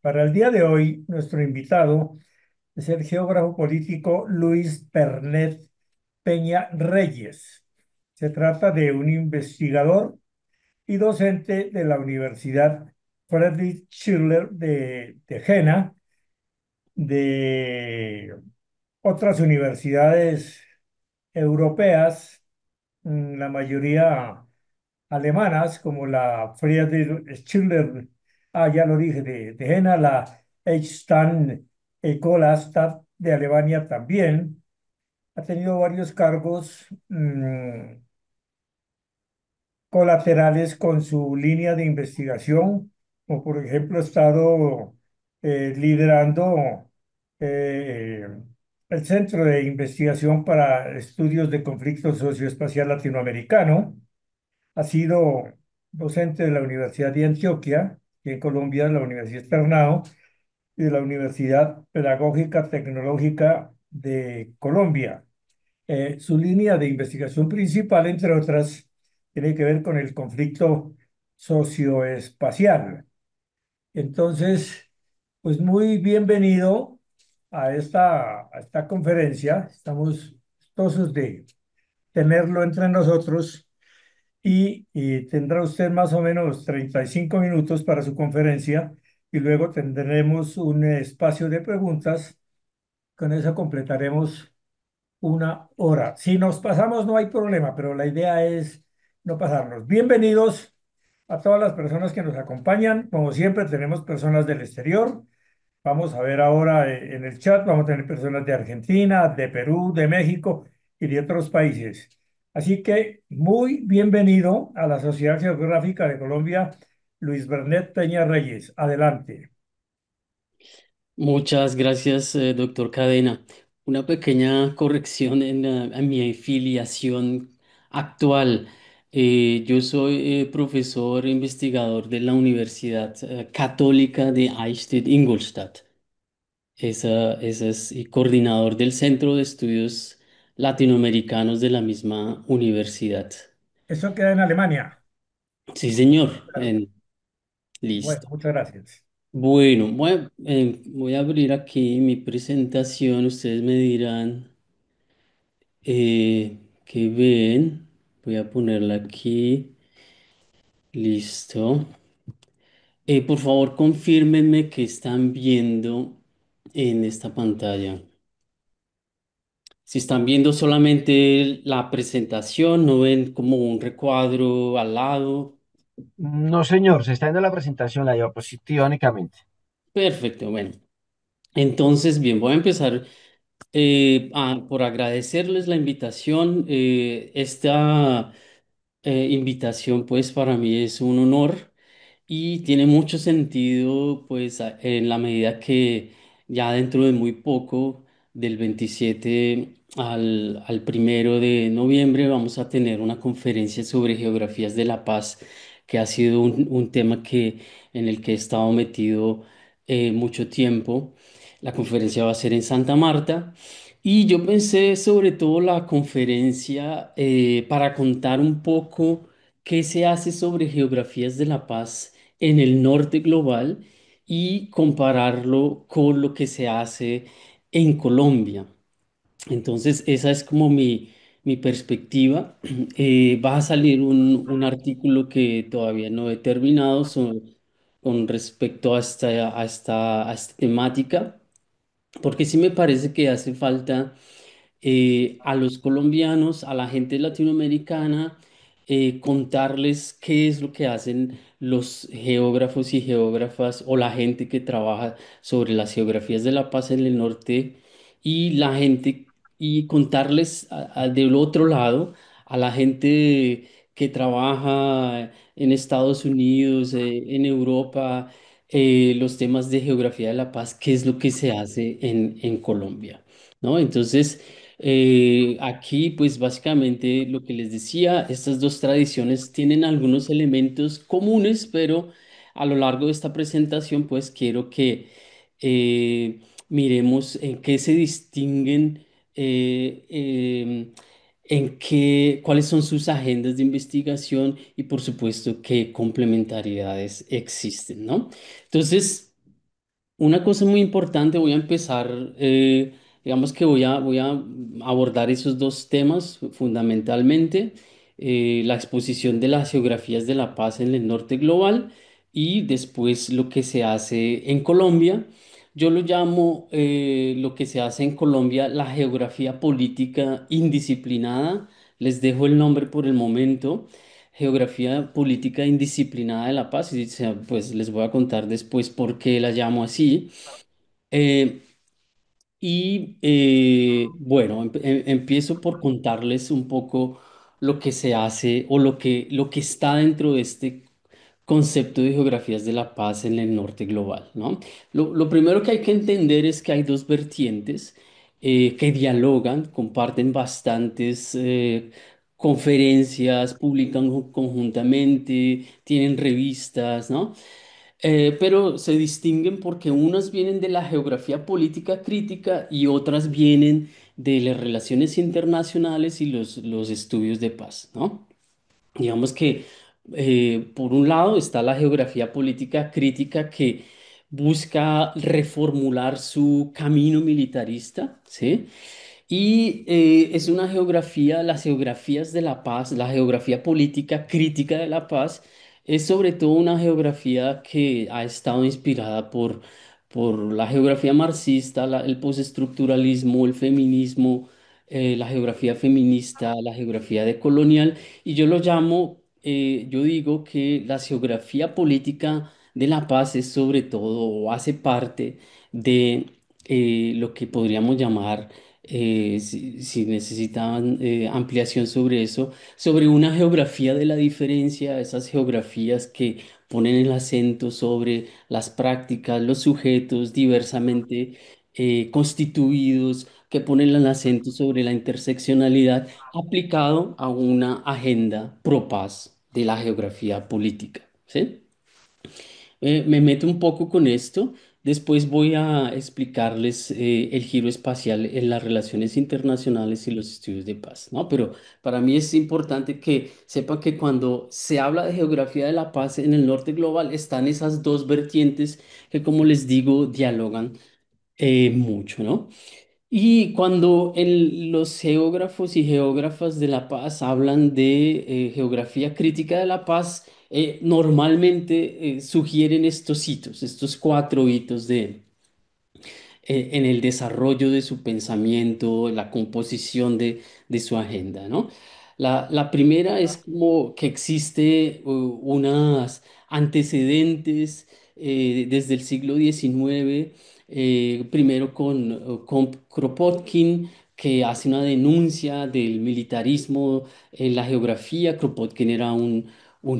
Para el día de hoy, nuestro invitado es el geógrafo político Luis Pernet Peña Reyes. Se trata de un investigador y docente de la Universidad Friedrich Schiller de Jena, de otras universidades europeas, la mayoría alemanas, como la Friedrich Schiller, ya lo dije, de Jena, la Eichstätt Ecole Stadt de Alemania también. Ha tenido varios cargos colaterales con su línea de investigación, como por ejemplo ha estado liderando eh, el Centro de Investigación para Estudios de Conflicto Socioespacial Latinoamericano. Ha sido docente de la Universidad de Antioquia, y en Colombia, la Universidad Externado, y de la Universidad Pedagógica Tecnológica de Colombia. Su línea de investigación principal, entre otras, tiene que ver con el conflicto socioespacial. Entonces, pues muy bienvenido a esta conferencia. Estamos gustosos de tenerlo entre nosotros y tendrá usted más o menos 35 minutos para su conferencia y luego tendremos un espacio de preguntas. Con eso completaremos una hora. Si nos pasamos no hay problema, pero la idea es no pasarnos. Bienvenidos a todas las personas que nos acompañan. Como siempre, tenemos personas del exterior. Vamos a ver ahora en el chat, vamos a tener personas de Argentina, de Perú, de México y de otros países. Así que muy bienvenido a la Sociedad Geográfica de Colombia, Luis Bernet Peña Reyes. Adelante. Muchas gracias, doctor Cadena. Una pequeña corrección en mi filiación actual. Yo soy profesor e investigador de la Universidad Católica de Eichstätt-Ingolstadt. Esa es y coordinador del Centro de Estudios Latinoamericanos de la misma universidad. Eso queda en Alemania. Sí, señor. Claro. Bueno, Listo. muchas gracias. Bueno, voy a abrir aquí mi presentación. Ustedes me dirán qué ven. Voy a ponerla aquí. Listo. Por favor, confírmenme que están viendo en esta pantalla. Si están viendo solamente la presentación, no ven como un recuadro al lado. No, señor, se está viendo la presentación, la diapositiva únicamente. Perfecto, bueno. Entonces, bien, voy a empezar por agradecerles la invitación. Esta invitación, pues para mí es un honor y tiene mucho sentido, pues en la medida que ya dentro de muy poco, del 27 al 1 de noviembre, vamos a tener una conferencia sobre geografías de la paz, que ha sido un tema en el que he estado metido mucho tiempo. La conferencia va a ser en Santa Marta. Y yo pensé sobre todo la conferencia para contar un poco qué se hace sobre geografías de la paz en el norte global y compararlo con lo que se hace en Colombia. Entonces, esa es como mi perspectiva. Va a salir un artículo que todavía no he terminado con respecto a esta temática, porque sí me parece que hace falta a los colombianos, a la gente latinoamericana, contarles qué es lo que hacen los geógrafos y geógrafas o la gente que trabaja sobre las geografías de la paz en el norte y la gente y contarles del otro lado a la gente que trabaja en Estados Unidos, en Europa, los temas de geografía de la paz, qué es lo que se hace en Colombia. ¿No? Entonces, aquí, pues básicamente lo que les decía, estas dos tradiciones tienen algunos elementos comunes, pero a lo largo de esta presentación, pues quiero que eh, miremos en qué se distinguen, cuáles son sus agendas de investigación y, por supuesto, qué complementariedades existen, ¿no? Entonces, Una cosa muy importante, voy a empezar, digamos que voy a abordar esos dos temas fundamentalmente, la exposición de las geografías de la paz en el norte global y después lo que se hace en Colombia. Yo lo llamo lo que se hace en Colombia la geografía política indisciplinada. Les dejo el nombre por el momento. Geografía política indisciplinada de la paz, y pues les voy a contar después por qué la llamo así. Eh, bueno, empiezo por contarles un poco lo que se hace o lo que está dentro de este concepto de geografías de la paz en el norte global, ¿no? Lo primero que hay que entender es que hay dos vertientes que dialogan, comparten bastantes conferencias, publican conjuntamente, tienen revistas, ¿no? Pero se distinguen porque unas vienen de la geografía política crítica y otras vienen de las relaciones internacionales y los estudios de paz, ¿no? Digamos que por un lado está la geografía política crítica que busca reformular su camino militarista, ¿sí? Y es una geografía, las geografías de la paz, la geografía política crítica de la paz, es sobre todo una geografía que ha estado inspirada por la geografía marxista, el postestructuralismo, el feminismo, la geografía feminista, la geografía decolonial, y yo lo llamo, yo digo que la geografía política de la paz es sobre todo o hace parte de lo que podríamos llamar si necesitaban ampliación sobre eso, sobre una geografía de la diferencia, esas geografías que ponen el acento sobre las prácticas, los sujetos diversamente constituidos, que ponen el acento sobre la interseccionalidad aplicado a una agenda pro paz de la geografía política. ¿Sí? Me meto un poco con esto. Después voy a explicarles el giro espacial en las relaciones internacionales y los estudios de paz, ¿no? Pero para mí es importante que sepan que cuando se habla de geografía de la paz en el norte global están esas dos vertientes que, como les digo, dialogan mucho, ¿no? Y cuando los geógrafos y geógrafas de la paz hablan de geografía crítica de la paz, normalmente sugieren estos hitos, estos cuatro hitos en el desarrollo de su pensamiento, la composición de su agenda, ¿no? La primera es como que existe unas antecedentes desde el siglo XIX, primero con Kropotkin, que hace una denuncia del militarismo en la geografía. Kropotkin era un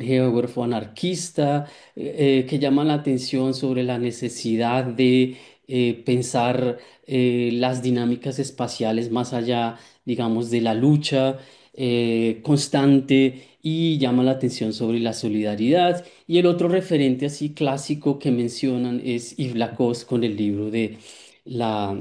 geógrafo anarquista que llama la atención sobre la necesidad de pensar las dinámicas espaciales más allá, digamos, de la lucha constante y llama la atención sobre la solidaridad. Y el otro referente así clásico que mencionan es Yves Lacoste con el libro de la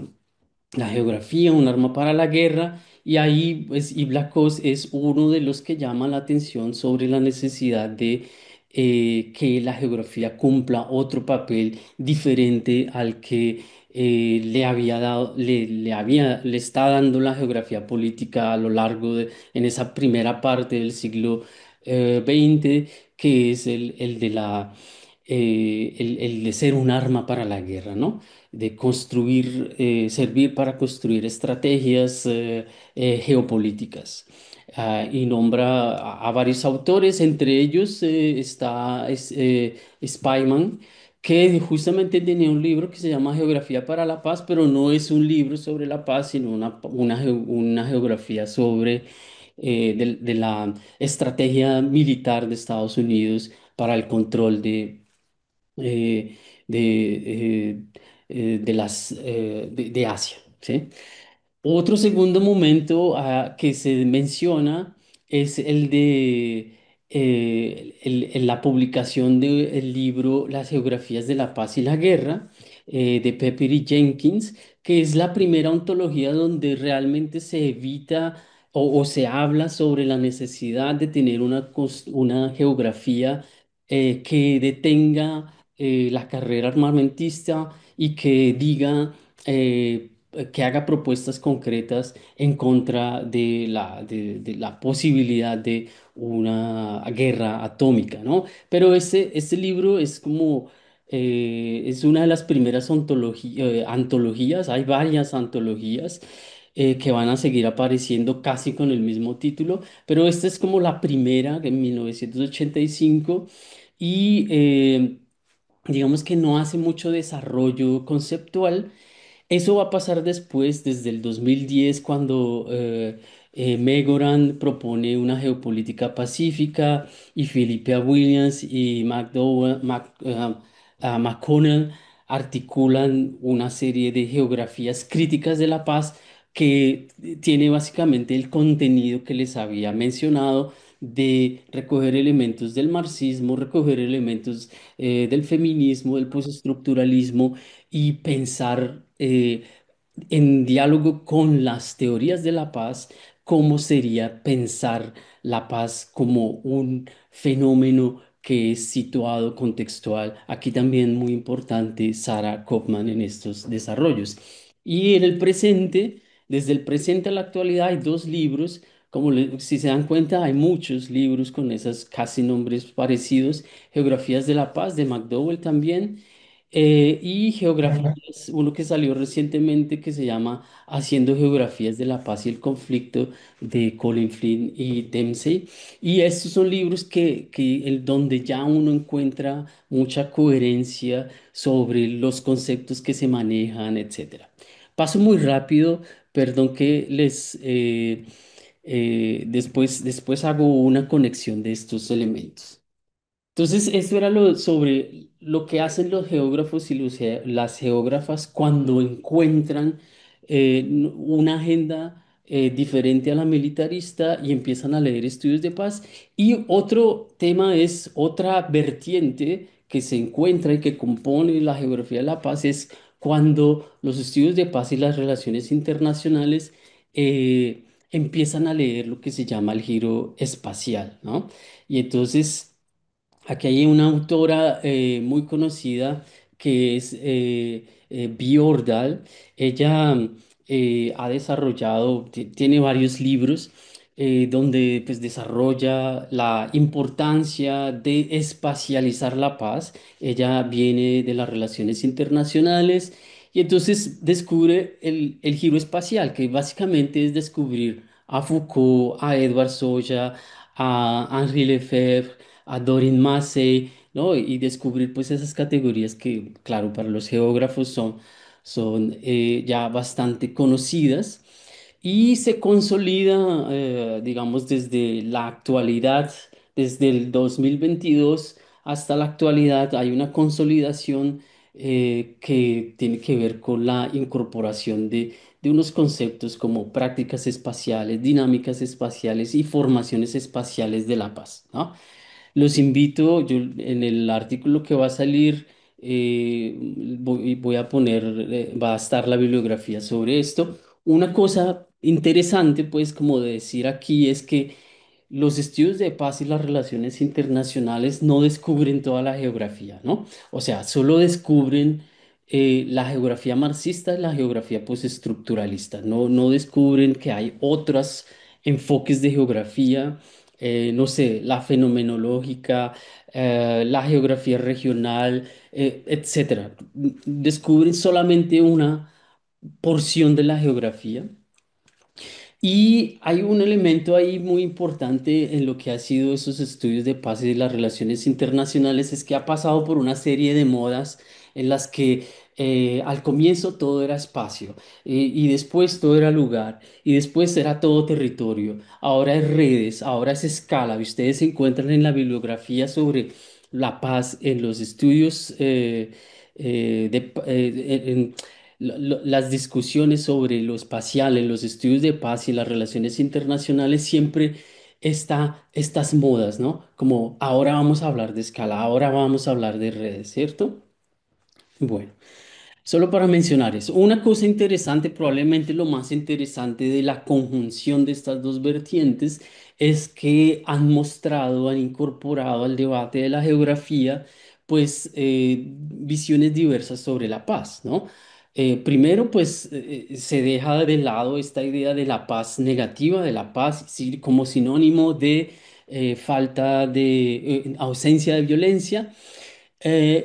la geografía, un arma para la guerra, y ahí pues Yves Lacoste es uno de los que llama la atención sobre la necesidad de que la geografía cumpla otro papel diferente al que le había dado, le está dando la geografía política a lo largo en esa primera parte del siglo XX, que es el de ser un arma para la guerra, ¿no? De construir, servir para construir estrategias geopolíticas. Y nombra a varios autores, entre ellos está Spyman, que justamente tenía un libro que se llama Geografía para la Paz, pero no es un libro sobre la paz, sino una geografía sobre de la estrategia militar de Estados Unidos para el control eh, de Asia, ¿sí? Otro segundo momento que se menciona es el de la publicación del libro Las geografías de la paz y la guerra de Pepper y Jenkins, que es la primera ontología donde realmente se evita o se habla sobre la necesidad de tener una geografía que detenga la carrera armamentista y que diga, que haga propuestas concretas en contra de la posibilidad de una guerra atómica, ¿no? Pero este libro es como, es una de las primeras antologías, hay varias antologías que van a seguir apareciendo casi con el mismo título, pero esta es como la primera en 1985 y digamos que no hace mucho desarrollo conceptual. Eso va a pasar después, desde el 2010, cuando Megoran propone una geopolítica pacífica y Philippa Williams y McConnell articulan una serie de geografías críticas de la paz que tiene básicamente el contenido que les había mencionado de recoger elementos del marxismo, recoger elementos del feminismo, del postestructuralismo y pensar en diálogo con las teorías de la paz, cómo sería pensar la paz como un fenómeno que es situado contextual. Aquí también muy importante Sarah Kaufman en estos desarrollos. Y en el presente, desde el presente a la actualidad, hay dos libros. Si se dan cuenta, hay muchos libros con esos casi nombres parecidos. Geografías de la Paz de McDowell también. Y Ajá. geografías, uno que salió recientemente que se llama Haciendo Geografías de la Paz y el Conflicto de Colin Flynn y Dempsey. Y estos son libros donde ya uno encuentra mucha coherencia sobre los conceptos que se manejan, etcétera. Paso muy rápido, perdón que después hago una conexión de estos elementos. Entonces, esto era sobre lo que hacen los geógrafos y las geógrafas cuando encuentran una agenda diferente a la militarista y empiezan a leer estudios de paz. Y otro tema es otra vertiente que se encuentra y que compone la geografía de la paz es cuando los estudios de paz y las relaciones internacionales empiezan a leer lo que se llama el giro espacial, ¿no? Y entonces aquí hay una autora muy conocida que es Bjordal. Ella ha desarrollado, tiene varios libros donde pues, desarrolla la importancia de espacializar la paz. Ella viene de las relaciones internacionales y entonces descubre el giro espacial, que básicamente es descubrir a Foucault, a Edward Soja, a Henri Lefebvre, a Dorin Massey, ¿no? Y descubrir pues esas categorías que, claro, para los geógrafos son ya bastante conocidas y se consolida, digamos, desde la actualidad, desde el 2022 hasta la actualidad, hay una consolidación que tiene que ver con la incorporación de unos conceptos como prácticas espaciales, dinámicas espaciales y formaciones espaciales de la paz, ¿no? Los invito, yo en el artículo que va a salir, voy a poner, va a estar la bibliografía sobre esto. Una cosa interesante, pues, como de decir aquí, es que los estudios de paz y las relaciones internacionales no descubren toda la geografía, ¿no? O sea, solo descubren la geografía marxista y la geografía postestructuralista. No descubren que hay otros enfoques de geografía, no sé, la fenomenológica, la geografía regional, etcétera. Descubren solamente una porción de la geografía y hay un elemento ahí muy importante en lo que ha sido esos estudios de paz y de las relaciones internacionales, es que ha pasado por una serie de modas en las que al comienzo todo era espacio, y después todo era lugar y después era todo territorio, ahora es redes, ahora es escala. Y ustedes se encuentran en la bibliografía sobre la paz en los estudios las discusiones sobre lo espacial en los estudios de paz y las relaciones internacionales siempre está estas modas, ¿no? Como ahora vamos a hablar de escala, ahora vamos a hablar de redes, ¿cierto? Bueno, solo para mencionar eso. Una cosa interesante, probablemente lo más interesante de la conjunción de estas dos vertientes, es que han mostrado, han incorporado al debate de la geografía, pues visiones diversas sobre la paz, ¿no? Primero, pues se deja de lado esta idea de la paz negativa, de la paz sí, como sinónimo de falta de ausencia de violencia,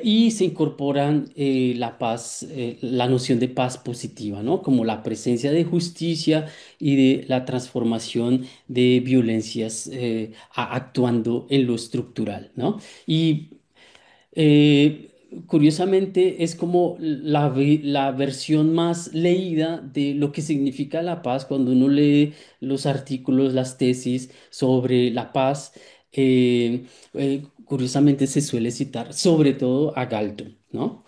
y se incorporan la paz, la noción de paz positiva, ¿no? Como la presencia de justicia y de la transformación de violencias actuando en lo estructural, ¿no? Y curiosamente es como la versión más leída de lo que significa la paz cuando uno lee los artículos, las tesis sobre la paz. Curiosamente se suele citar sobre todo a Galton, ¿no?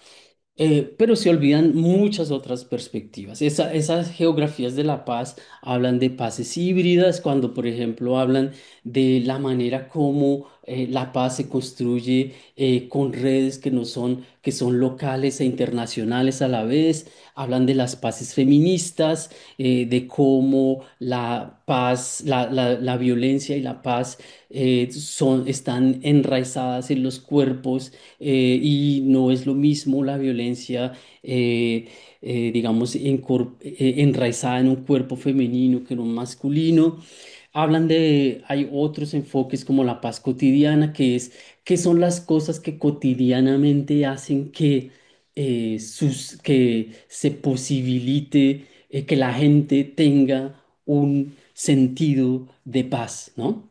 Pero se olvidan muchas otras perspectivas. Esas geografías de la paz hablan de paces híbridas, cuando por ejemplo hablan de la manera como la paz se construye con redes que no son, que son locales e internacionales a la vez. Hablan de las paces feministas, de cómo la paz, la violencia y la paz están enraizadas en los cuerpos, y no es lo mismo la violencia, digamos, enraizada en un cuerpo femenino que en un masculino. Hablan de, hay otros enfoques como la paz cotidiana, que es, qué son las cosas que cotidianamente hacen que se posibilite que la gente tenga un sentido de paz, ¿no?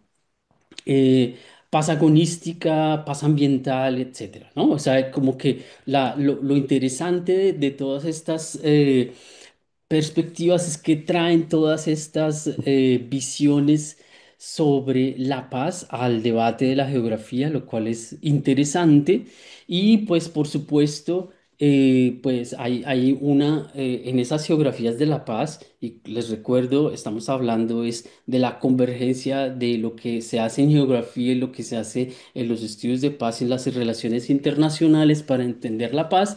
eh, Paz agonística, paz ambiental, etcétera, ¿no? O sea, como que lo interesante de todas estas perspectivas es que traen todas estas visiones sobre la paz al debate de la geografía, lo cual es interesante. Y pues por supuesto, pues hay una, en esas geografías de la paz, y les recuerdo, estamos hablando es de la convergencia de lo que se hace en geografía y lo que se hace en los estudios de paz y en las relaciones internacionales para entender la paz.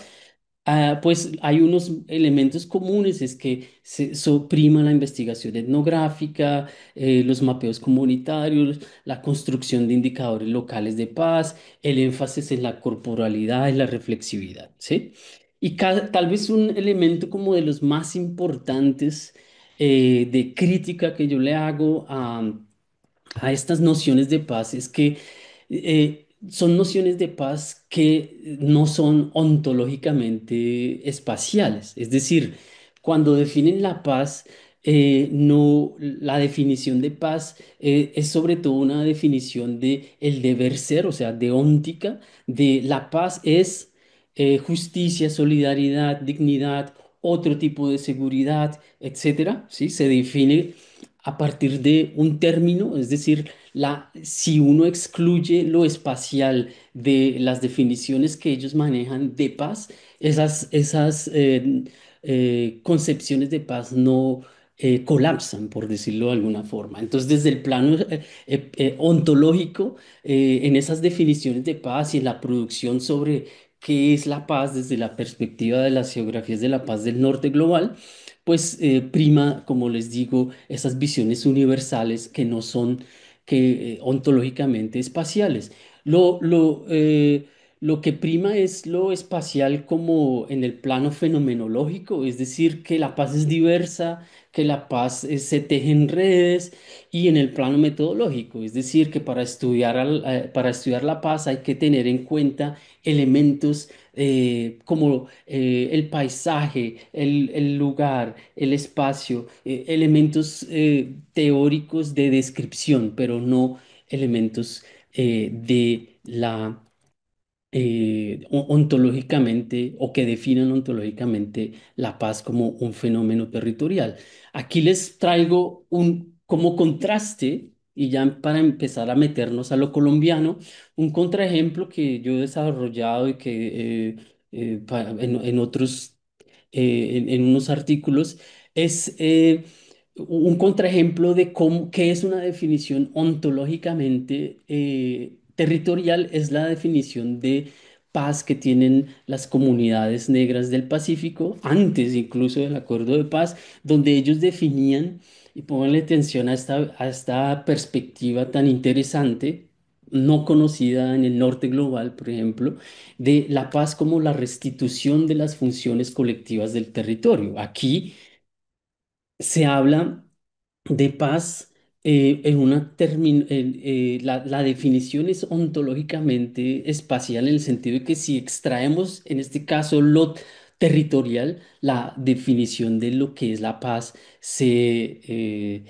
Pues hay unos elementos comunes, es que se suprima la investigación etnográfica, los mapeos comunitarios, la construcción de indicadores locales de paz, el énfasis en la corporalidad y la reflexividad, ¿sí? Y tal vez un elemento como de los más importantes de crítica que yo le hago a estas nociones de paz es que son nociones de paz que no son ontológicamente espaciales. Es decir, cuando definen la paz, no, la definición de paz es sobre todo una definición de el deber ser, o sea, de óntica, de la paz es justicia, solidaridad, dignidad, otro tipo de seguridad, etcétera, ¿sí? Se define a partir de un término, es decir, si uno excluye lo espacial de las definiciones que ellos manejan de paz, esas concepciones de paz no colapsan, por decirlo de alguna forma. Entonces, desde el plano ontológico, en esas definiciones de paz y en la producción sobre qué es la paz desde la perspectiva de las geografías de la paz del norte global, pues prima, como les digo, esas visiones universales que no son ontológicamente espaciales. Lo, lo, eh, lo que prima es lo espacial como en el plano fenomenológico, es decir, que la paz es diversa, que la paz se teje en redes, y en el plano metodológico, es decir, que para estudiar la paz hay que tener en cuenta elementos como el paisaje, el lugar, el espacio, elementos teóricos de descripción, pero no elementos de la ontológicamente, o que definan ontológicamente la paz como un fenómeno territorial. Aquí les traigo un como contraste, y ya para empezar a meternos a lo colombiano, un contraejemplo que yo he desarrollado y que en otros, en unos artículos, es un contraejemplo de cómo, qué es una definición ontológicamente territorial. Es la definición de paz que tienen las comunidades negras del Pacífico, antes incluso del Acuerdo de Paz, donde ellos definían, y pónganle atención a esta perspectiva tan interesante, no conocida en el norte global, por ejemplo, de la paz como la restitución de las funciones colectivas del territorio. Aquí se habla de paz en la definición es ontológicamente espacial en el sentido de que si extraemos en este caso lo territorial, la definición de lo que es la paz se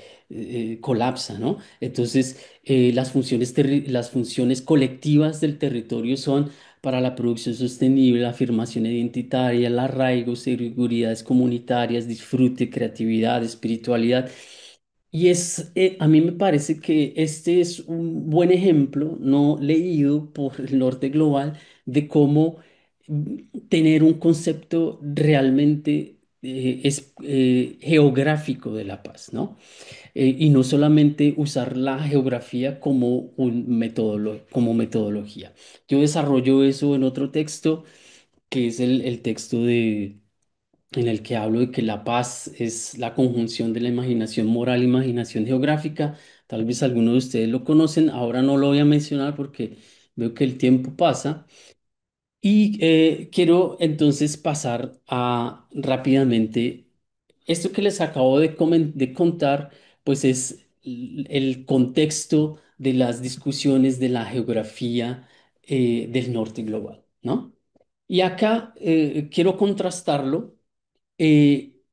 colapsa, ¿no? Entonces, las funciones colectivas del territorio son para la producción sostenible, la afirmación identitaria, el arraigo, seguridades comunitarias, disfrute, creatividad, espiritualidad. A mí me parece que este es un buen ejemplo, no leído por el norte global, de cómo tener un concepto realmente geográfico de la paz, ¿no? Y no solamente usar la geografía como como metodología. Yo desarrollo eso en otro texto, que es el texto en el que hablo de que la paz es la conjunción de la imaginación moral e imaginación geográfica. Tal vez algunos de ustedes lo conocen, ahora no lo voy a mencionar porque veo que el tiempo pasa. Y quiero entonces pasar a rápidamente esto que les acabo de contar, pues es el contexto de las discusiones de la geografía del norte global, ¿no? Y acá quiero contrastarlo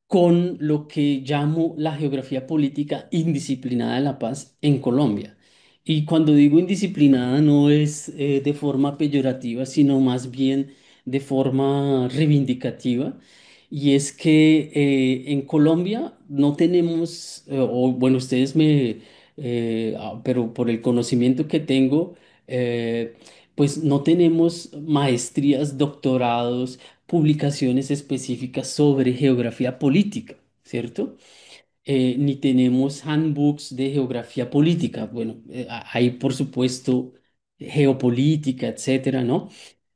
con lo que llamo la geografía política indisciplinada de la paz en Colombia. Y cuando digo indisciplinada no es de forma peyorativa, sino más bien de forma reivindicativa. Y es que en Colombia no tenemos, o bueno, pero por el conocimiento que tengo, pues no tenemos maestrías, doctorados, publicaciones específicas sobre geografía política, ¿cierto? Ni tenemos handbooks de geografía política. Bueno, hay por supuesto geopolítica, etcétera, ¿no?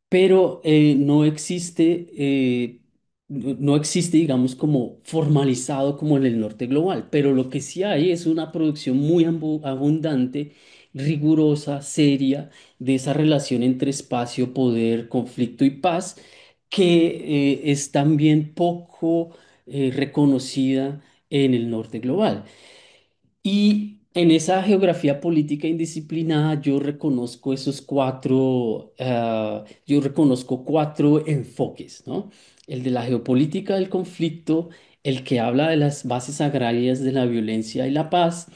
Pero no existe, digamos, como formalizado como en el norte global. Pero lo que sí hay es una producción muy abundante, rigurosa, seria, de esa relación entre espacio, poder, conflicto y paz, que es también poco reconocida en el norte global. Y en esa geografía política indisciplinada yo reconozco cuatro enfoques, ¿no? El de la geopolítica del conflicto, el que habla de las bases agrarias de la violencia y la paz,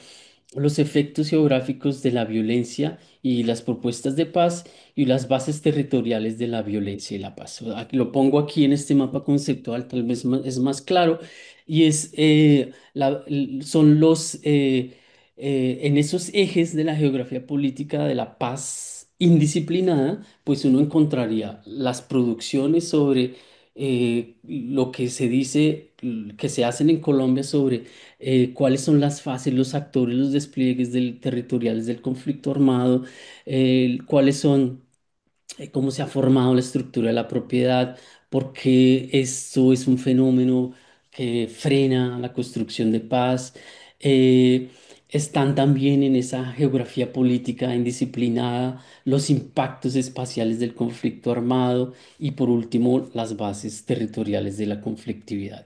los efectos geográficos de la violencia y las propuestas de paz y las bases territoriales de la violencia y la paz. Lo pongo aquí en este mapa conceptual, tal vez es más claro, y son en esos ejes de la geografía política de la paz indisciplinada, pues uno encontraría las producciones sobre lo que se dice, que se hacen en Colombia sobre cuáles son las fases, los actores, los despliegues territoriales del conflicto armado, cuáles son cómo se ha formado la estructura de la propiedad, por qué esto es un fenómeno que frena la construcción de paz. Eh, Están también en esa geografía política indisciplinada los impactos espaciales del conflicto armado y por último las bases territoriales de la conflictividad.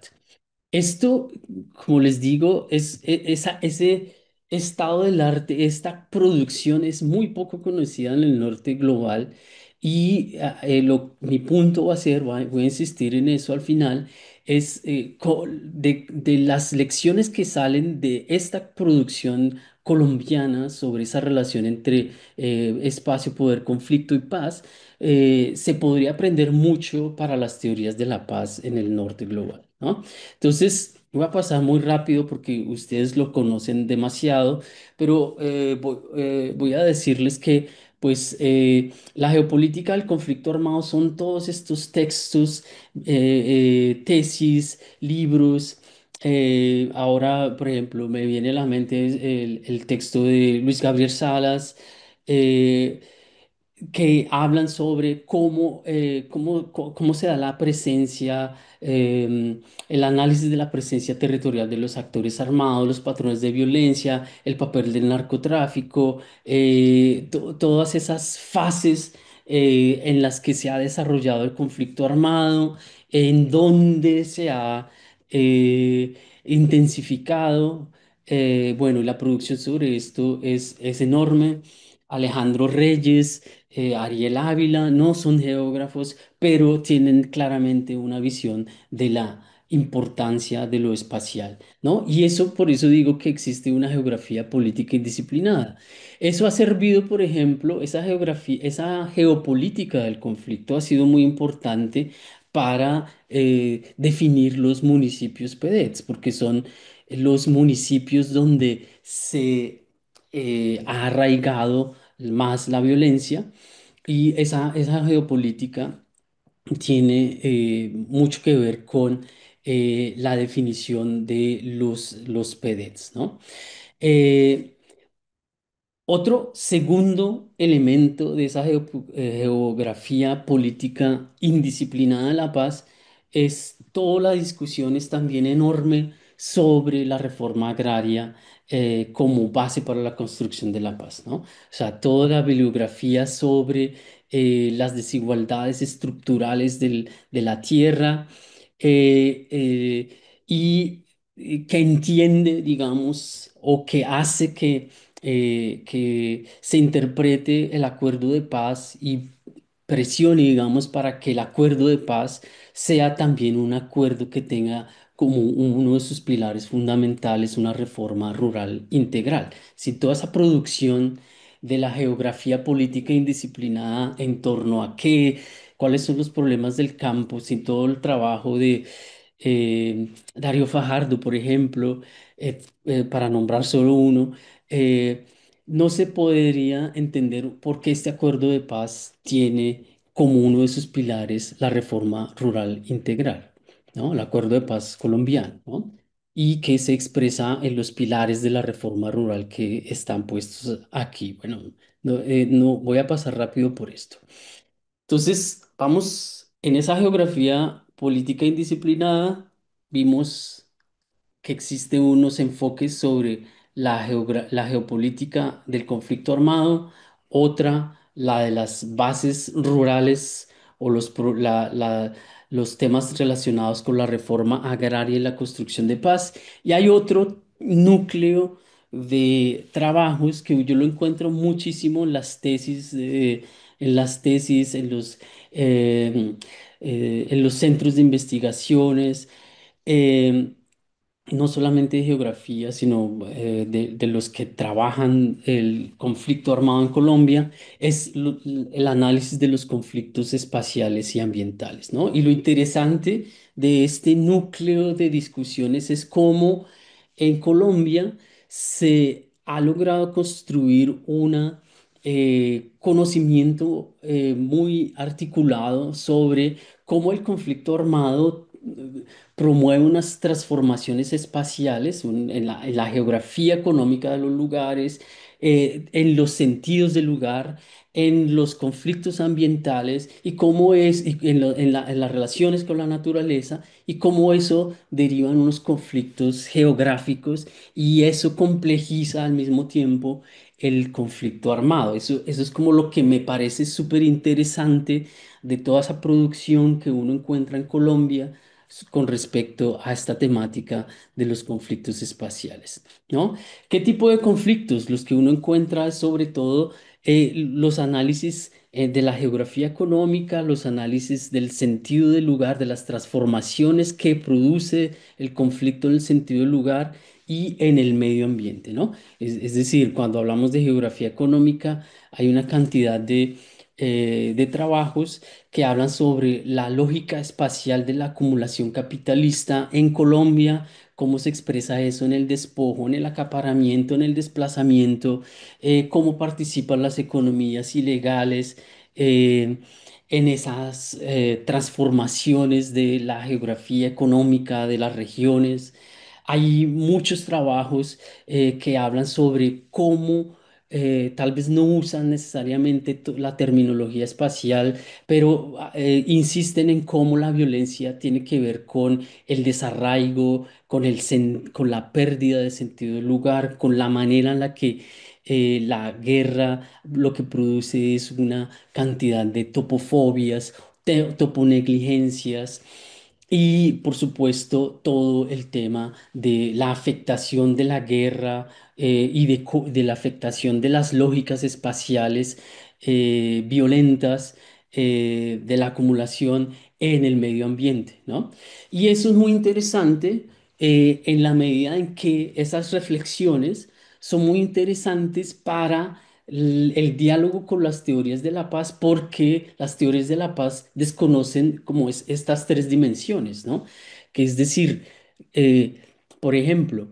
Esto, como les digo, ese estado del arte, esta producción es muy poco conocida en el norte global y mi punto va a ser, voy a insistir en eso al final, es de las lecciones que salen de esta producción colombiana sobre esa relación entre espacio, poder, conflicto y paz, se podría aprender mucho para las teorías de la paz en el norte global, ¿no? Entonces, voy a pasar muy rápido porque ustedes lo conocen demasiado, pero voy a decirles que, pues, la geopolítica del conflicto armado son todos estos textos, tesis, libros. Ahora, por ejemplo, me viene a la mente el texto de Luis Gabriel Salas. eh, que hablan sobre cómo se da la presencia, el análisis de la presencia territorial de los actores armados, los patrones de violencia, el papel del narcotráfico, todas esas fases en las que se ha desarrollado el conflicto armado, en donde se ha intensificado. Bueno, y la producción sobre esto es enorme. Alejandro Reyes, Ariel Ávila, no son geógrafos, pero tienen claramente una visión de la importancia de lo espacial, ¿no? Y eso, por eso digo que existe una geografía política indisciplinada. Eso ha servido, por ejemplo, esa geografía, esa geopolítica del conflicto ha sido muy importante para definir los municipios PEDETs, porque son los municipios donde se ha arraigado más la violencia y esa geopolítica tiene mucho que ver con la definición de los PEDETs, ¿no? Eh, Otro segundo elemento de esa geografía política indisciplinada de la paz es toda la discusión es también enorme sobre la reforma agraria como base para la construcción de la paz, ¿no? O sea, toda la bibliografía sobre las desigualdades estructurales de la tierra y que entiende, digamos, o que hace que se interprete el acuerdo de paz y presione, digamos, para que el acuerdo de paz sea también un acuerdo que tenga como uno de sus pilares fundamentales una reforma rural integral. Si toda esa producción de la geografía política indisciplinada en torno a qué, cuáles son los problemas del campo, sin todo el trabajo de Darío Fajardo, por ejemplo, para nombrar solo uno, eh, no se podría entender por qué este acuerdo de paz tiene como uno de sus pilares la reforma rural integral, ¿no? El acuerdo de paz colombiano, ¿no? Y que se expresa en los pilares de la reforma rural que están puestos aquí. Bueno, no voy a pasar rápido por esto. Entonces, vamos en esa geografía política indisciplinada, vimos que existen unos enfoques sobre la geopolítica del conflicto armado, otra, la de las bases rurales o los temas relacionados con la reforma agraria y la construcción de paz. Y hay otro núcleo de trabajos que yo lo encuentro muchísimo en las tesis, eh, en los centros de investigaciones. eh, no solamente de geografía, sino de los que trabajan el conflicto armado en Colombia, es el análisis de los conflictos espaciales y ambientales, ¿no? Y lo interesante de este núcleo de discusiones es cómo en Colombia se ha logrado construir un conocimiento muy articulado sobre cómo el conflicto armado promueve unas transformaciones espaciales en la geografía económica de los lugares, en los sentidos del lugar, en los conflictos ambientales y cómo y en las relaciones con la naturaleza y cómo eso deriva en unos conflictos geográficos y eso complejiza al mismo tiempo el conflicto armado. Eso es como lo que me parece súper interesante de toda esa producción que uno encuentra en Colombia con respecto a esta temática de los conflictos espaciales, ¿no? ¿Qué tipo de conflictos? Los que uno encuentra es sobre todo los análisis de la geografía económica, los análisis del sentido del lugar, de las transformaciones que produce el conflicto en el sentido del lugar y en el medio ambiente, ¿no? Es decir, cuando hablamos de geografía económica, hay una cantidad de trabajos que hablan sobre la lógica espacial de la acumulación capitalista en Colombia, cómo se expresa eso en el despojo, en el acaparamiento, en el desplazamiento, cómo participan las economías ilegales en esas transformaciones de la geografía económica de las regiones. Hay muchos trabajos que hablan sobre cómo tal vez no usan necesariamente la terminología espacial, pero insisten en cómo la violencia tiene que ver con el desarraigo, con la pérdida de sentido del lugar, con la manera en la que la guerra lo que produce es una cantidad de topofobias, toponegligencias. Y por supuesto todo el tema de la afectación de la guerra y de la afectación de las lógicas espaciales violentas de la acumulación en el medio ambiente, ¿no? Y eso es muy interesante en la medida en que esas reflexiones son muy interesantes para el diálogo con las teorías de la paz, porque las teorías de la paz desconocen como es estas tres dimensiones, ¿no? Que es decir, eh, por ejemplo,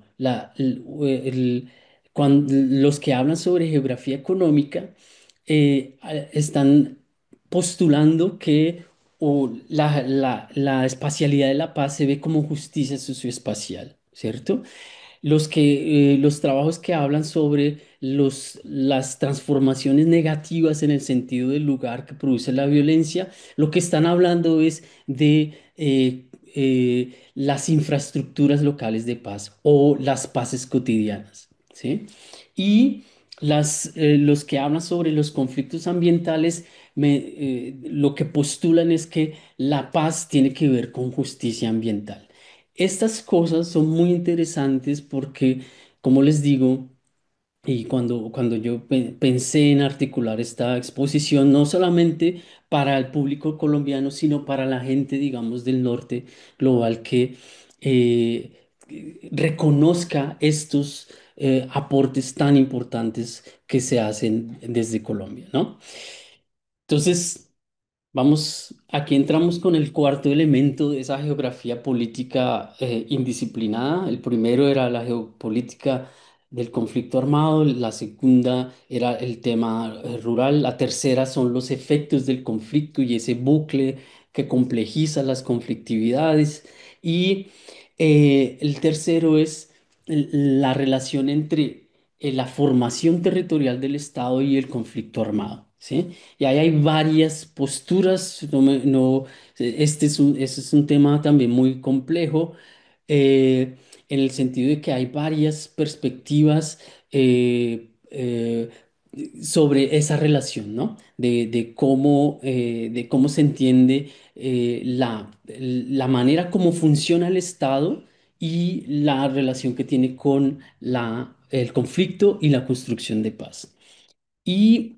los que hablan sobre geografía económica están postulando que la espacialidad de la paz se ve como justicia socioespacial, ¿cierto? Los trabajos que hablan sobre las transformaciones negativas en el sentido del lugar que produce la violencia, lo que están hablando es de las infraestructuras locales de paz o las paces cotidianas, ¿sí? Y los que hablan sobre los conflictos ambientales, lo que postulan es que la paz tiene que ver con justicia ambiental. Estas cosas son muy interesantes porque, como les digo, y cuando yo pensé en articular esta exposición, no solamente para el público colombiano, sino para la gente, digamos, del norte global que reconozca estos aportes tan importantes que se hacen desde Colombia, ¿no? Entonces, aquí entramos con el cuarto elemento de esa geografía política indisciplinada. El primero era la geopolítica del conflicto armado, la segunda era el tema rural, la tercera son los efectos del conflicto y ese bucle que complejiza las conflictividades y el tercero es la relación entre la formación territorial del Estado y el conflicto armado, ¿sí? Y ahí hay varias posturas, ese es un tema también muy complejo, en el sentido de que hay varias perspectivas sobre esa relación, ¿no? De cómo se entiende la manera como funciona el Estado y la relación que tiene con el conflicto y la construcción de paz. Y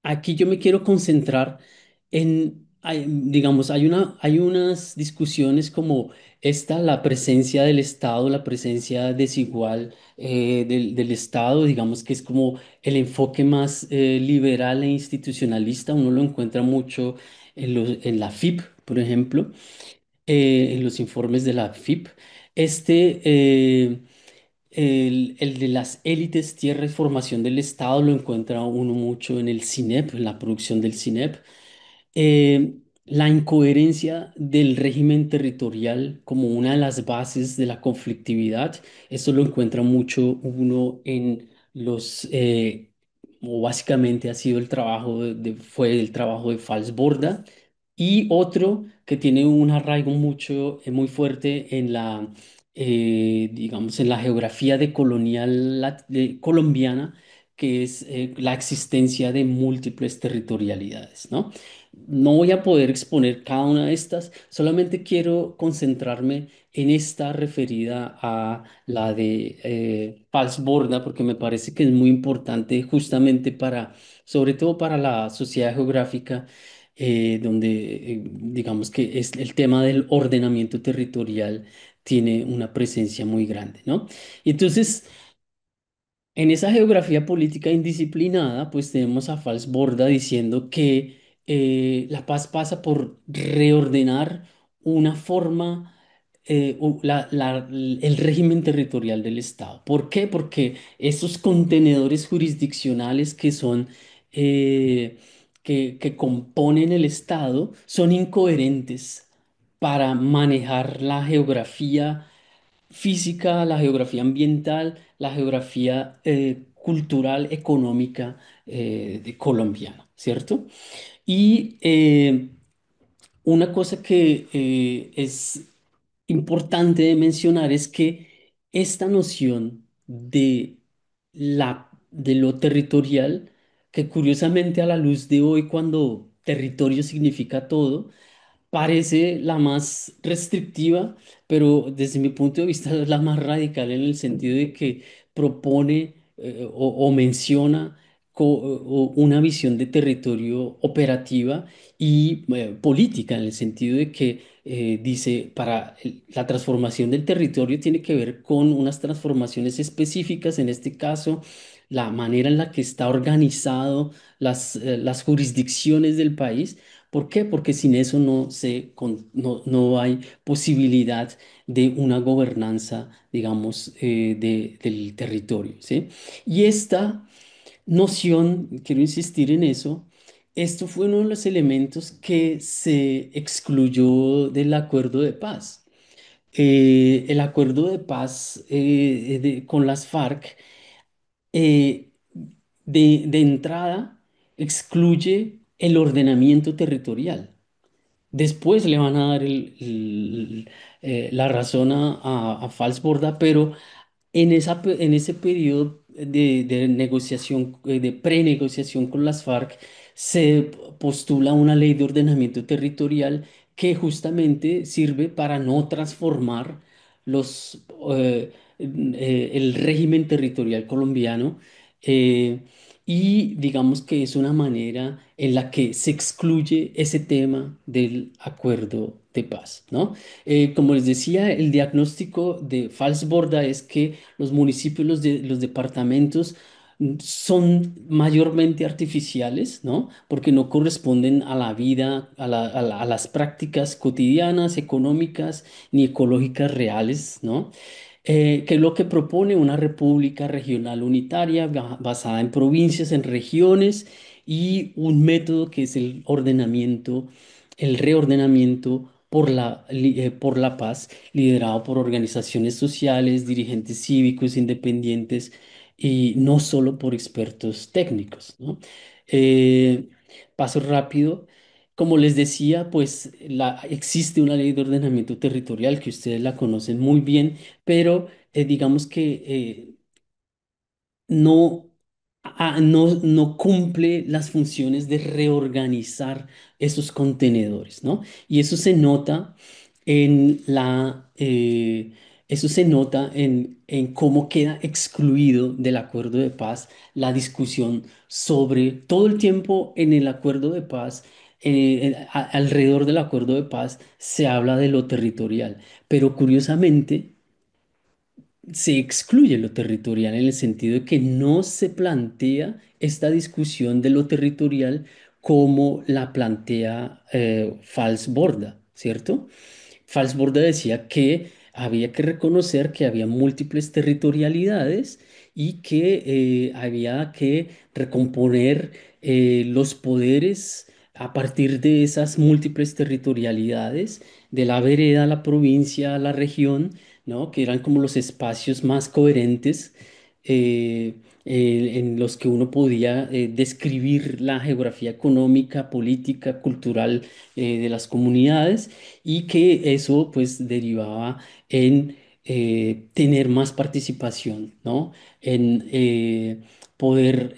aquí yo me quiero concentrar digamos, hay unas discusiones como esta, la presencia del Estado, la presencia desigual del Estado, digamos que es como el enfoque más liberal e institucionalista, uno lo encuentra mucho en la FIP, por ejemplo, en los informes de la FIP. Este, el de las élites, tierra y formación del Estado lo encuentra uno mucho en el CINEP, en la producción del CINEP. La incoherencia del régimen territorial como una de las bases de la conflictividad, eso lo encuentra mucho uno en o básicamente ha sido el trabajo fue el trabajo de Falsborda, y otro que tiene un arraigo muy fuerte en digamos, en la geografía colombiana, que es la existencia de múltiples territorialidades, ¿no? No voy a poder exponer cada una de estas, solamente quiero concentrarme en esta referida a la de Falsborda, porque me parece que es muy importante justamente sobre todo para la sociedad geográfica, donde digamos que es el tema del ordenamiento territorial tiene una presencia muy grande, ¿no? Y entonces, en esa geografía política indisciplinada, pues tenemos a Falsborda diciendo que la paz pasa por reordenar una forma, el régimen territorial del Estado. ¿Por qué? Porque esos contenedores jurisdiccionales eh, que componen el Estado son incoherentes para manejar la geografía física, la geografía ambiental, la geografía cultural, económica colombiana, ¿cierto? Y una cosa que es importante de mencionar es que esta noción de lo territorial, que curiosamente a la luz de hoy, cuando territorio significa todo, parece la más restrictiva, pero desde mi punto de vista es la más radical en el sentido de que propone o menciona una visión de territorio operativa y política, en el sentido de que dice, la transformación del territorio tiene que ver con unas transformaciones específicas, en este caso, la manera en la que está organizado las jurisdicciones del país. ¿Por qué? Porque sin eso no hay posibilidad de una gobernanza, digamos, del territorio, ¿sí? Y esta noción, quiero insistir en eso, esto fue uno de los elementos que se excluyó del acuerdo de paz. El acuerdo de paz con las FARC eh, de entrada excluye el ordenamiento territorial. Después le van a dar la razón a Falsborda, pero en ese periodo de negociación, de prenegociación con las FARC, se postula una ley de ordenamiento territorial que justamente sirve para no transformar el régimen territorial colombiano. eh, y digamos que es una manera en la que se excluye ese tema del acuerdo de paz, ¿no? Como les decía, el diagnóstico de Falsborda es que los municipios, los departamentos son mayormente artificiales, ¿no? Porque no corresponden a la vida, a las prácticas cotidianas, económicas ni ecológicas reales, ¿no? Que es lo que propone una república regional unitaria basada en provincias, en regiones y un método que es el reordenamiento por la paz, liderado por organizaciones sociales, dirigentes cívicos independientes y no solo por expertos técnicos, ¿no? Eh, Paso rápido. Como les decía, pues existe una ley de ordenamiento territorial que ustedes la conocen muy bien, pero digamos que no, no cumple las funciones de reorganizar esos contenedores, ¿no? Y eso se nota eso se nota en cómo queda excluido del acuerdo de paz la discusión sobre todo el tiempo en el acuerdo de paz. Alrededor del acuerdo de paz se habla de lo territorial, pero curiosamente se excluye lo territorial en el sentido de que no se plantea esta discusión de lo territorial como la plantea Falsborda, ¿cierto? Falsborda decía que había que reconocer que había múltiples territorialidades y que había que recomponer los poderes a partir de esas múltiples territorialidades, de la vereda, la provincia, la región, ¿no? Que eran como los espacios más coherentes en los que uno podía describir la geografía económica, política, cultural de las comunidades y que eso pues derivaba en tener más participación, ¿no? En poder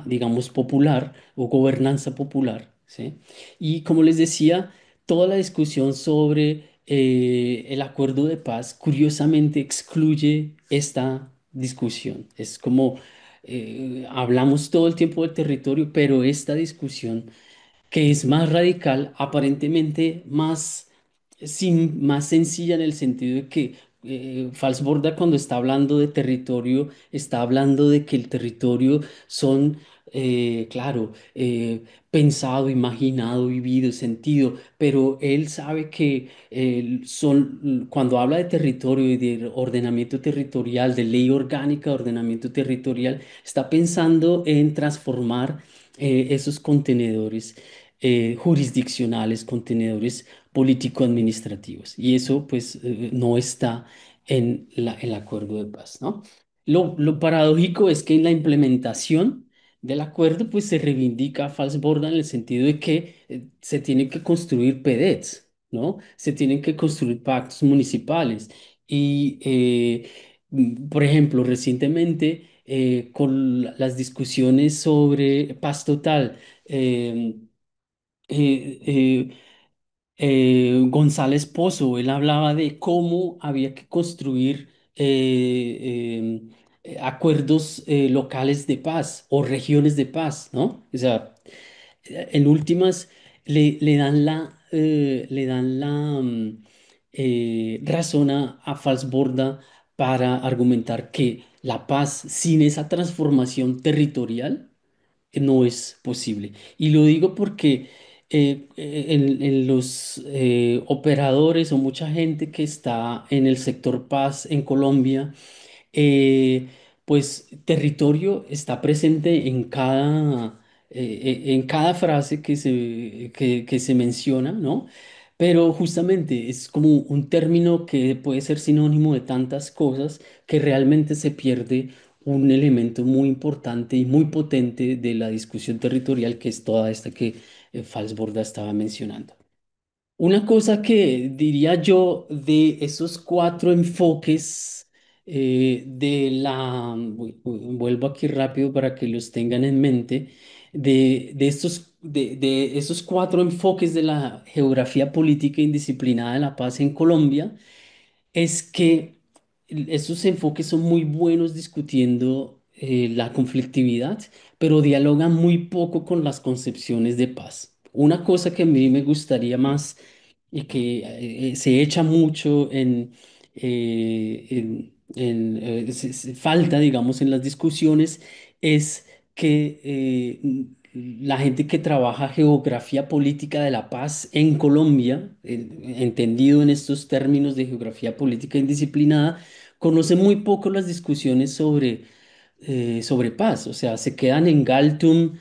digamos, popular o gobernanza popular, ¿sí? Y como les decía, toda la discusión sobre el acuerdo de paz curiosamente excluye esta discusión. Es como hablamos todo el tiempo del territorio, pero esta discusión que es más radical, aparentemente más sencilla en el sentido de que Falsborda cuando está hablando de territorio, está hablando de que el territorio son, claro, pensado, imaginado, vivido, sentido, pero él sabe que cuando habla de territorio y de ordenamiento territorial, de ley orgánica de ordenamiento territorial, está pensando en transformar esos contenedores jurisdiccionales, contenedores político-administrativos. Y eso pues no está en el acuerdo de paz, ¿no? Lo paradójico es que en la implementación del acuerdo pues se reivindica a Falsborda en el sentido de que se tienen que construir PEDETs, ¿no? Se tienen que construir pactos municipales. Y, por ejemplo, recientemente con las discusiones sobre paz total, eh, eh, eh, González Pozo, él hablaba de cómo había que construir acuerdos locales de paz o regiones de paz, ¿no? O sea, en últimas le dan la razón a Falsborda para argumentar que la paz sin esa transformación territorial no es posible. Y lo digo porque en los operadores o mucha gente que está en el sector paz en Colombia, eh, pues territorio está presente en cada frase que se menciona, ¿no? Pero justamente es como un término que puede ser sinónimo de tantas cosas que realmente se pierde un elemento muy importante y muy potente de la discusión territorial, que es toda esta que Falsborda estaba mencionando. Una cosa que diría yo de esos cuatro enfoques vuelvo aquí rápido para que los tengan en mente, de esos cuatro enfoques de la geografía política indisciplinada de la paz en Colombia, es que esos enfoques son muy buenos discutiendo la conflictividad, pero dialogan muy poco con las concepciones de paz. Una cosa que a mí me gustaría más y que se echa mucho falta, digamos, en las discusiones es que la gente que trabaja geografía política de la paz en Colombia, entendido en estos términos de geografía política indisciplinada, conoce muy poco las discusiones sobre paz, o sea, se quedan en Galtung,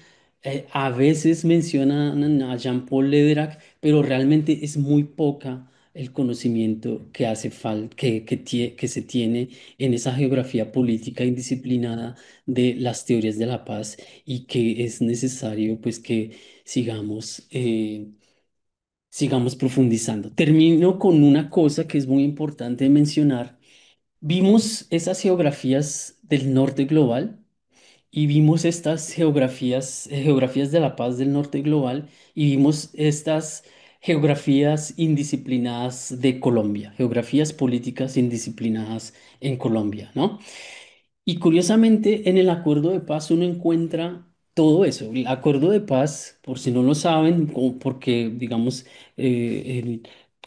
a veces mencionan a Jean-Paul Lederac, pero realmente es muy poca el conocimiento que hace falta, que se tiene en esa geografía política indisciplinada de las teorías de la paz y que es necesario pues que sigamos, sigamos profundizando. Termino con una cosa que es muy importante mencionar. Vimos esas geografías del norte global y vimos estas geografías de la paz del norte global y vimos estas geografías indisciplinadas de Colombia, geografías políticas indisciplinadas en Colombia, ¿no? Y curiosamente, en el acuerdo de paz uno encuentra todo eso. El acuerdo de paz, por si no lo saben, porque, digamos,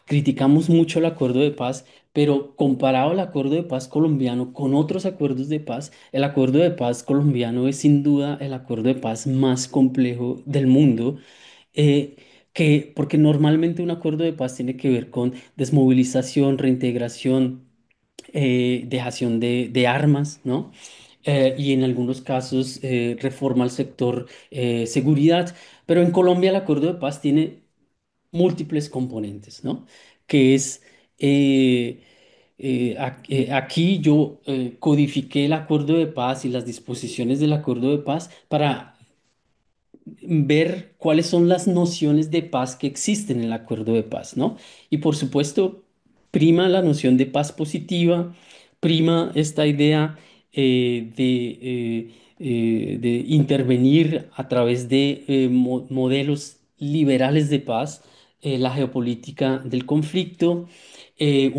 criticamos mucho el acuerdo de paz, pero comparado al acuerdo de paz colombiano con otros acuerdos de paz, el acuerdo de paz colombiano es sin duda el acuerdo de paz más complejo del mundo. eh, porque normalmente un acuerdo de paz tiene que ver con desmovilización, reintegración, dejación de armas, ¿no? Y en algunos casos reforma al sector seguridad. Pero en Colombia el acuerdo de paz tiene múltiples componentes, ¿no? Que es, aquí yo codifiqué el acuerdo de paz y las disposiciones del acuerdo de paz para ver cuáles son las nociones de paz que existen en el acuerdo de paz, ¿no? Y por supuesto, prima la noción de paz positiva, prima esta idea de intervenir a través de modelos liberales de paz, la geopolítica del conflicto. Y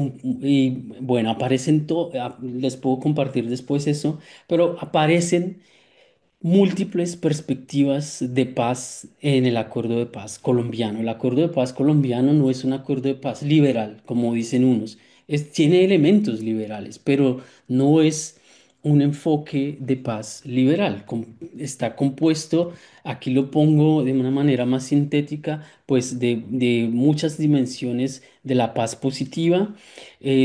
bueno, les puedo compartir después eso, pero aparecen múltiples perspectivas de paz en el acuerdo de paz colombiano. El acuerdo de paz colombiano no es un acuerdo de paz liberal, como dicen unos. Tiene elementos liberales, pero no es un enfoque de paz liberal. Está compuesto, aquí lo pongo de una manera más sintética, pues de muchas dimensiones de la paz positiva,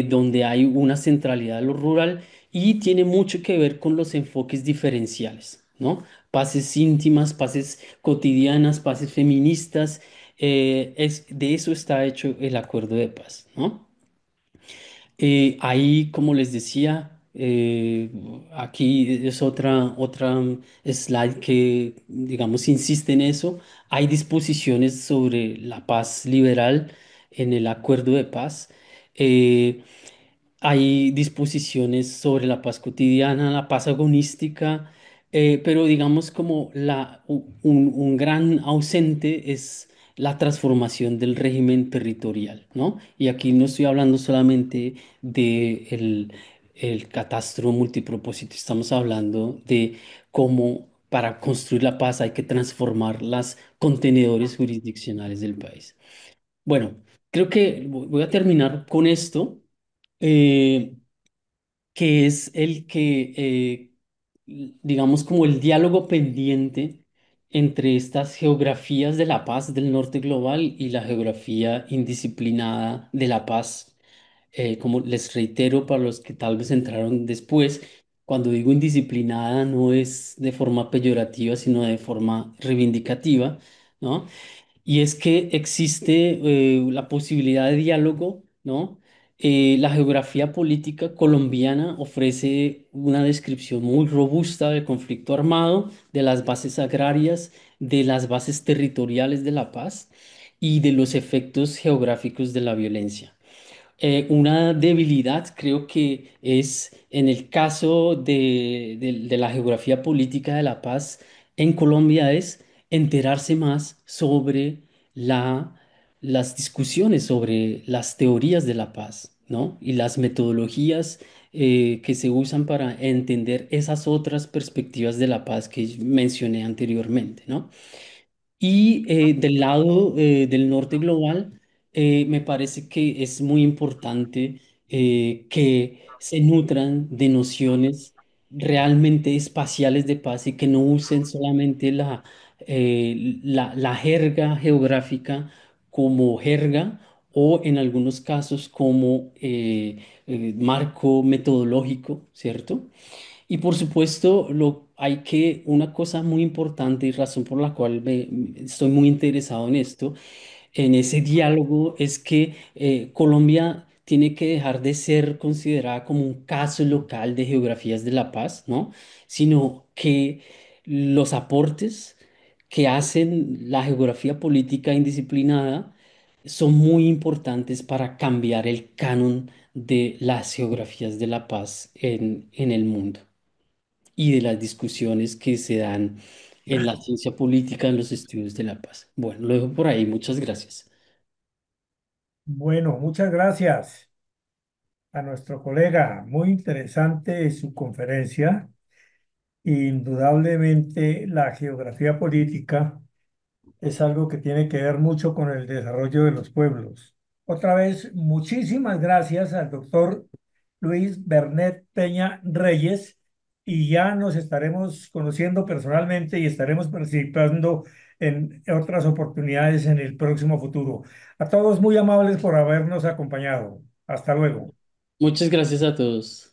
donde hay una centralidad a lo rural y tiene mucho que ver con los enfoques diferenciales, ¿no? Paces íntimas, paces cotidianas, paces feministas, de eso está hecho el acuerdo de paz, ¿no? Ahí, como les decía, aquí es otra slide que, digamos, insiste en eso. Hay disposiciones sobre la paz liberal en el acuerdo de paz. Eh, Hay disposiciones sobre la paz cotidiana, la paz agonística, pero digamos como un gran ausente es la transformación del régimen territorial, ¿no? Y aquí no estoy hablando solamente de el catastro multipropósito, estamos hablando de cómo para construir la paz hay que transformar las contenedores jurisdiccionales del país. Bueno, creo que voy a terminar con esto, eh, que es el que, digamos, como el diálogo pendiente entre estas geografías de la paz del norte global y la geografía indisciplinada de la paz. Como les reitero, para los que tal vez entraron después, cuando digo indisciplinada no es de forma peyorativa, sino de forma reivindicativa, ¿no? Y es que existe la posibilidad de diálogo, ¿no? La geografía política colombiana ofrece una descripción muy robusta del conflicto armado, de las bases agrarias, de las bases territoriales de la paz y de los efectos geográficos de la violencia. Una debilidad creo que es en el caso de la geografía política de la paz en Colombia es enterarse más sobre la, las discusiones sobre las teorías de la paz, ¿no? Y las metodologías que se usan para entender esas otras perspectivas de la paz que mencioné anteriormente, ¿no? Y del lado del norte global, me parece que es muy importante que se nutran de nociones realmente espaciales de paz y que no usen solamente la jerga geográfica como jerga o en algunos casos como marco metodológico, ¿cierto? Y por supuesto, una cosa muy importante y razón por la cual estoy muy interesado en esto, en ese diálogo, es que Colombia tiene que dejar de ser considerada como un caso local de geografías de la paz, ¿no? Sino que los aportes que hacen la geografía política indisciplinada son muy importantes para cambiar el canon de las geografías de la paz en el mundo y de las discusiones que se dan en la ciencia política, en los estudios de la paz. Bueno, lo dejo por ahí. Muchas gracias. Bueno, muchas gracias a nuestro colega. Muy interesante su conferencia. Indudablemente la geografía política es algo que tiene que ver mucho con el desarrollo de los pueblos. Otra vez, muchísimas gracias al doctor Luis Bernet Peña Reyes y ya nos estaremos conociendo personalmente y estaremos participando en otras oportunidades en el próximo futuro. A todos muy amables por habernos acompañado. Hasta luego. Muchas gracias a todos.